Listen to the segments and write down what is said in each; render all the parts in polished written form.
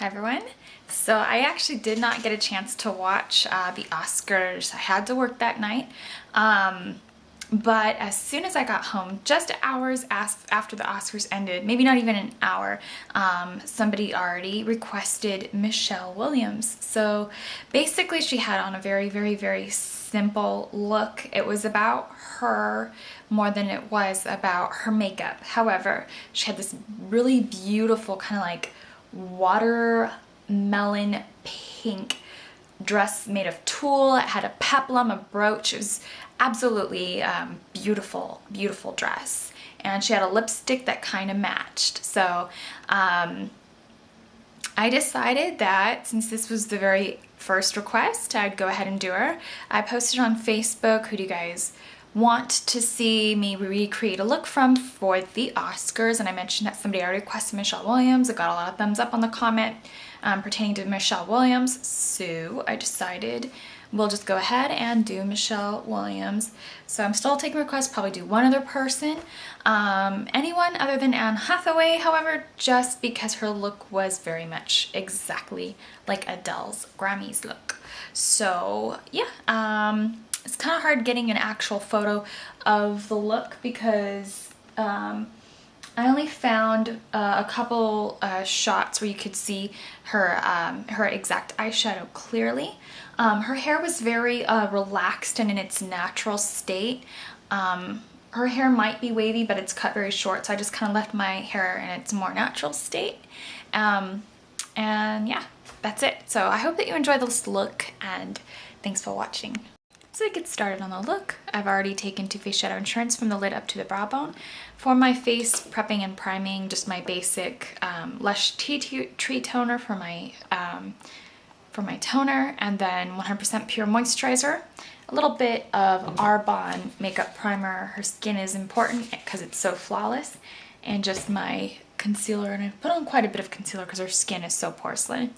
Hi everyone. So I actually did not get a chance to watch the Oscars. I had to work that night. But as soon as I got home, just hours after the Oscars ended, maybe not even an hour, somebody already requested Michelle Williams. So basically she had on a very simple look. It was about her more than it was about her makeup. However, she had this really beautiful kind of like watermelon pink dress made of tulle. It had a peplum, a brooch. It was absolutely beautiful dress, and she had a lipstick that kind of matched. So I decided that since this was the very first request, I'd go ahead and do her. I posted on Facebook, who do you guys want to see me recreate a look from for the Oscars, and I mentioned that somebody already requested Michelle Williams. I got a lot of thumbs up on the comment pertaining to Michelle Williams, so I decided we'll just go ahead and do Michelle Williams. So I'm still taking requests, probably do one other person, anyone other than Anne Hathaway, however, just because her look was very much exactly like Adele's Grammys look. So yeah, it's kind of hard getting an actual photo of the look because I only found a couple shots where you could see her exact eyeshadow clearly. Her hair was very relaxed and in its natural state. Her hair might be wavy, but it's cut very short, so I just kind of left my hair in its more natural state. And yeah, that's it. So I hope that you enjoy this look, and thanks for watching. So to get started on the look, I've already taken Too Faced Shadow Insurance from the lid up to the brow bone. For my face prepping and priming, just my basic Lush Tea Tree Toner for my toner, and then 100% Pure Moisturizer. A little bit of Arbonne Makeup Primer. Her skin is important because it's so flawless. And just my concealer, and I put on quite a bit of concealer because her skin is so porcelain.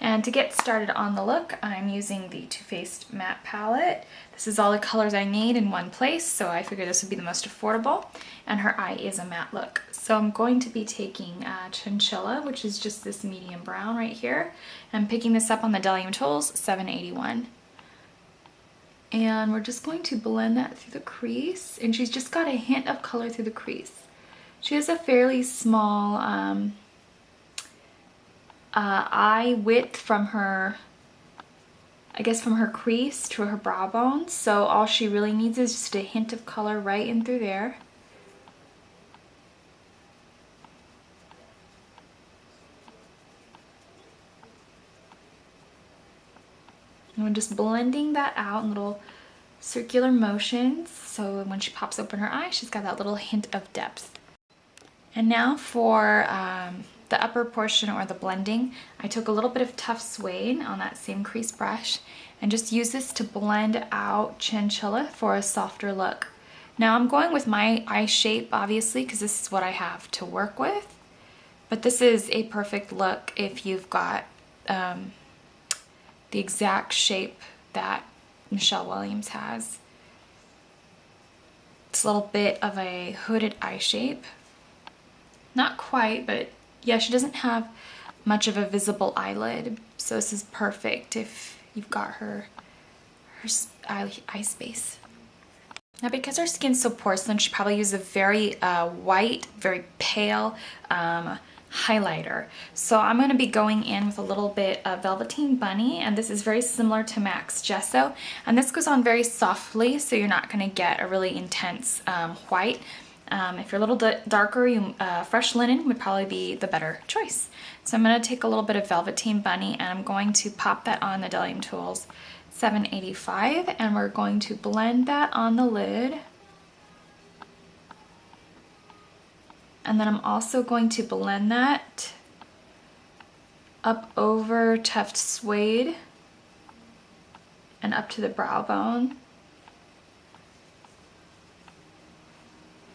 And to get started on the look, I'm using the Too Faced Matte Palette. This is all the colors I need in one place, so I figured this would be the most affordable. And her eye is a matte look. So I'm going to be taking Chinchilla, which is just this medium brown right here. I'm picking this up on the Decay Tools 781. And we're just going to blend that through the crease. And she's just got a hint of color through the crease. She has a fairly small eye width from her, I guess from her crease to her brow bone, so all she really needs is just a hint of color right in through there. And we're just blending that out in little circular motions, so when she pops open her eye, she's got that little hint of depth. And now for the upper portion, or the blending, I took a little bit of Tuffed Suede on that same crease brush and just use this to blend out Chinchilla for a softer look. Now I'm going with my eye shape, obviously, because this is what I have to work with, but this is a perfect look if you've got the exact shape that Michelle Williams has. It's a little bit of a hooded eye shape. Not quite, but yeah, she doesn't have much of a visible eyelid, so this is perfect if you've got her eye space. Now, because her skin's so porcelain, she probably uses a very white, very pale highlighter. So I'm going to be going in with a little bit of Velveteen Bunny, and this is very similar to MAC's Gesso, and this goes on very softly, so you're not going to get a really intense white. If you're a little darker, fresh linen would probably be the better choice. So I'm going to take a little bit of Velveteen Bunny, and I'm going to pop that on the Decay Tools 785, and we're going to blend that on the lid. And then I'm also going to blend that up over Tuffed Suede and up to the brow bone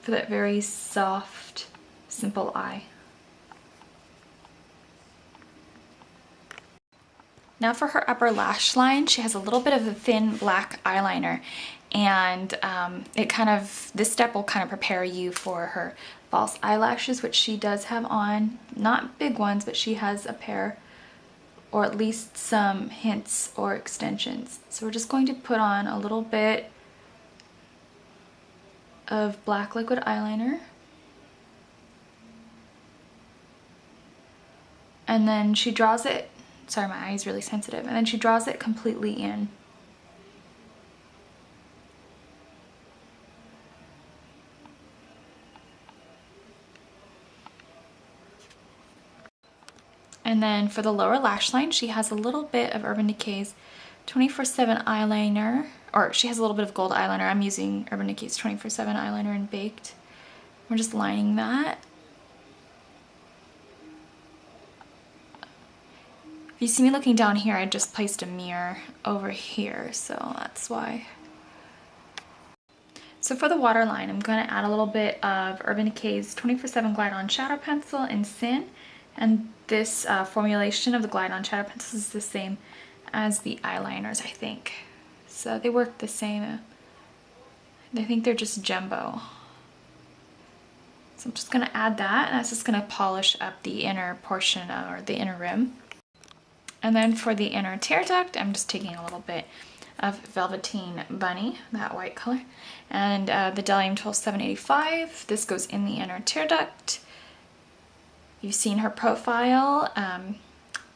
for that very soft, simple eye. Now for her upper lash line, she has a little bit of a thin black eyeliner, and this step will kind of prepare you for her false eyelashes, which she does have on. Not big ones, but she has a pair or at least some hints or extensions. So we're just going to put on a little bit of black liquid eyeliner. And then she draws it, sorry, my eye is really sensitive, and then she draws it completely in. And then for the lower lash line, she has a little bit of Urban Decay's 24/7 eyeliner, or she has a little bit of gold eyeliner. I'm using Urban Decay's 24/7 eyeliner in Baked. We're just lining that. If you see me looking down here, I just placed a mirror over here, so that's why. So for the waterline, I'm going to add a little bit of Urban Decay's 24/7 Glide On Shadow Pencil in Sin. And this formulation of the Glide On Shadow Pencil is the same as the eyeliners, I think. So they work the same. I think they're just jumbo. So I'm just going to add that, and that's just going to polish up the inner portion or the inner rim. And then for the inner tear duct, I'm just taking a little bit of Velveteen Bunny, that white color, and the Delium 12785. This goes in the inner tear duct. You've seen her profile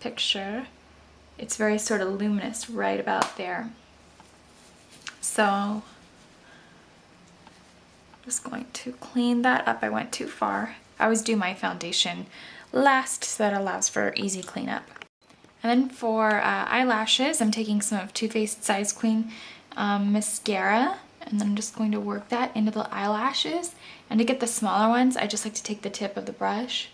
picture. It's very sort of luminous right about there. So I'm just going to clean that up. I went too far. I always do my foundation last so that allows for easy cleanup. And then for eyelashes, I'm taking some of Too Faced Size Queen mascara, and then I'm just going to work that into the eyelashes. And to get the smaller ones, I just like to take the tip of the brush,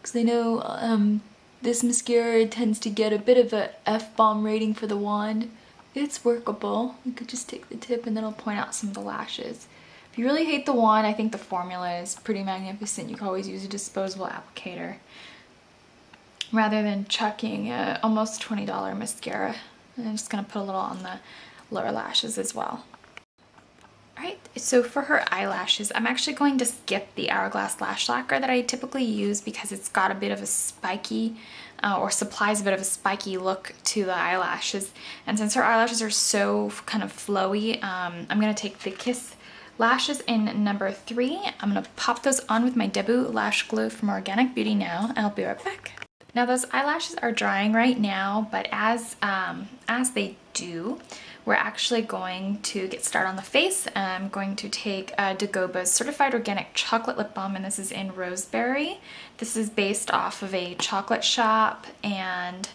because I know this mascara tends to get a bit of a F-bomb rating for the wand. It's workable. You could just take the tip and then it'll point out some of the lashes. If you really hate the wand, I think the formula is pretty magnificent. You can always use a disposable applicator rather than chucking a almost $20 mascara. And I'm just going to put a little on the lower lashes as well. Alright, so for her eyelashes, I'm actually going to skip the Hourglass Lash Lacquer that I typically use because it's got a bit of a spiky, or supplies a bit of a spiky look to the eyelashes. And since her eyelashes are so kind of flowy, I'm going to take the Kiss lashes in number 3. I'm going to pop those on with my Debut Lash Glue from Organic Beauty now, and I'll be right back. Now those eyelashes are drying right now, but as they do, we're actually going to get started on the face. I'm going to take Dagoba's Certified Organic Chocolate Lip Balm, and this is in Roseberry. This is based off of a chocolate shop, and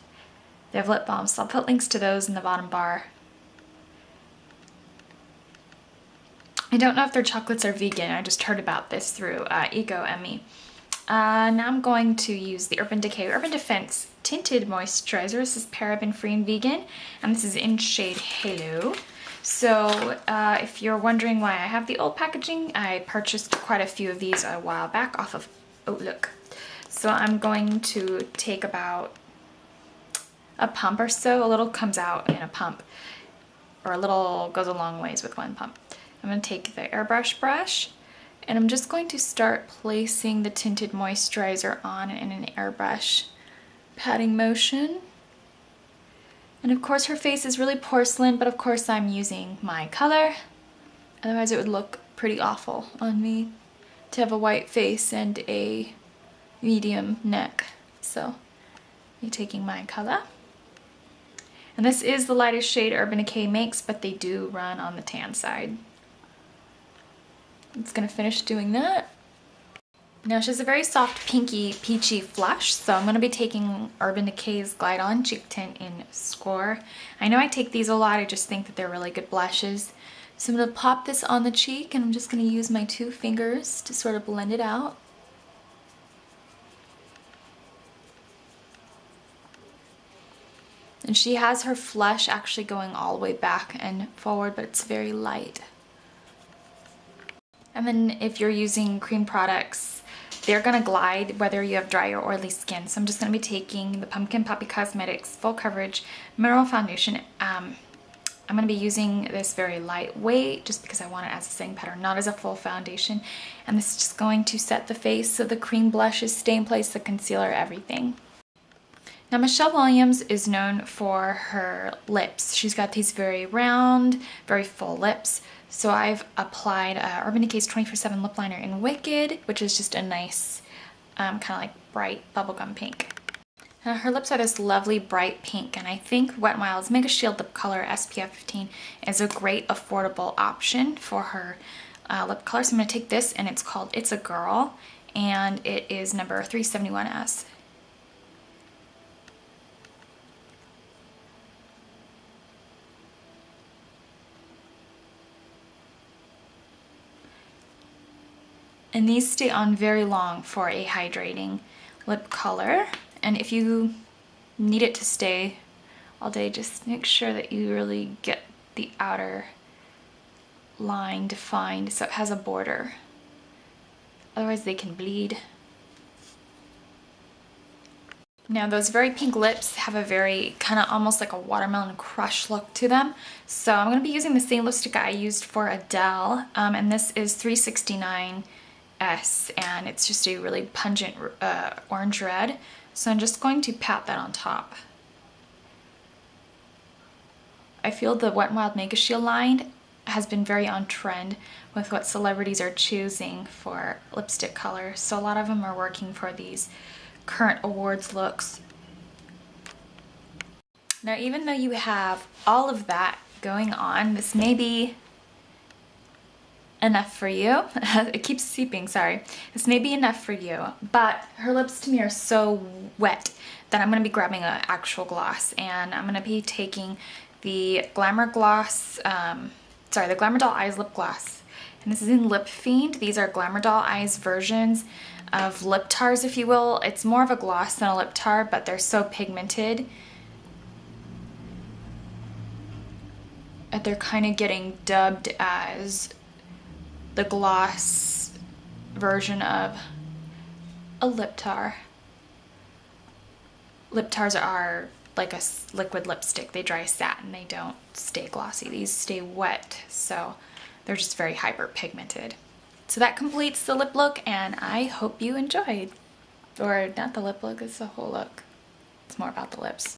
they have lip balms, so I'll put links to those in the bottom bar. I don't know if their chocolates are vegan. I just heard about this through EcoEmi. Now I'm going to use the Urban Decay Urban Defense Tinted Moisturizer. This is paraben free and vegan, and this is in shade Halo. So if you're wondering why I have the old packaging, I purchased quite a few of these a while back off of Outlook. So I'm going to take about a pump or so. A little comes out in a pump, or a little goes a long ways with one pump. I'm going to take the airbrush brush, and I'm just going to start placing the tinted moisturizer on in an airbrush patting motion. And of course her face is really porcelain, but of course I'm using my color. Otherwise it would look pretty awful on me to have a white face and a medium neck. So I'm taking my color. And this is the lightest shade Urban Decay makes, but they do run on the tan side. It's gonna finish doing that. Now she has a very soft pinky peachy flush, so I'm gonna be taking Urban Decay's Glide On Cheek Tint in Score. I know I take these a lot, I just think that they're really good blushes. So I'm gonna pop this on the cheek, and I'm just gonna use my 2 fingers to sort of blend it out. And she has her flush actually going all the way back and forward, but it's very light. And then if you're using cream products, they're gonna glide whether you have dry or oily skin. So I'm just gonna be taking the Pumpkin Poppy Cosmetics Full Coverage Mineral Foundation. I'm gonna be using this very lightweight just because I want it as a setting powder, not as a full foundation. And this is just going to set the face so the cream blushes stay in place, the concealer, everything. Now Michelle Williams is known for her lips. She's got these very round, very full lips. So I've applied Urban Decay's 24/7 lip liner in Wicked, which is just a nice kind of like bright bubblegum pink. Her lips are this lovely bright pink, and I think Wet n Wild's Mega Shield Lip Color SPF 15 is a great affordable option for her lip color. So I'm going to take this, and it's called It's a Girl, and it is number 371S. And these stay on very long for a hydrating lip color. And if you need it to stay all day, just make sure that you really get the outer line defined so it has a border. Otherwise they can bleed. Now those very pink lips have a very kind of almost like a watermelon crush look to them. So I'm going to be using the same lipstick I used for Adele, and this is 369S, and it's just a really pungent orange red. So I'm just going to pat that on top. I feel the Wet n Wild Mega Shield line has been very on trend with what celebrities are choosing for lipstick color. So a lot of them are working for these current awards looks. Now even though you have all of that going on, this may be enough for you. It keeps seeping, sorry. This may be enough for you, but her lips to me are so wet that I'm going to be grabbing an actual gloss, and I'm going to be taking the Glamour Gloss, the Glamour Doll Eyes Lip Gloss, and this is in Lip Fiend. These are Glamour Doll Eyes versions of lip tars, if you will. It's more of a gloss than a lip tar, but they're so pigmented that they're kind of getting dubbed as the gloss version of a lip tar. Lip tars are like a liquid lipstick. They dry satin, they don't stay glossy. These stay wet, so they're just very hyper pigmented. So that completes the lip look, and I hope you enjoyed. Or not the lip look, it's the whole look. It's more about the lips.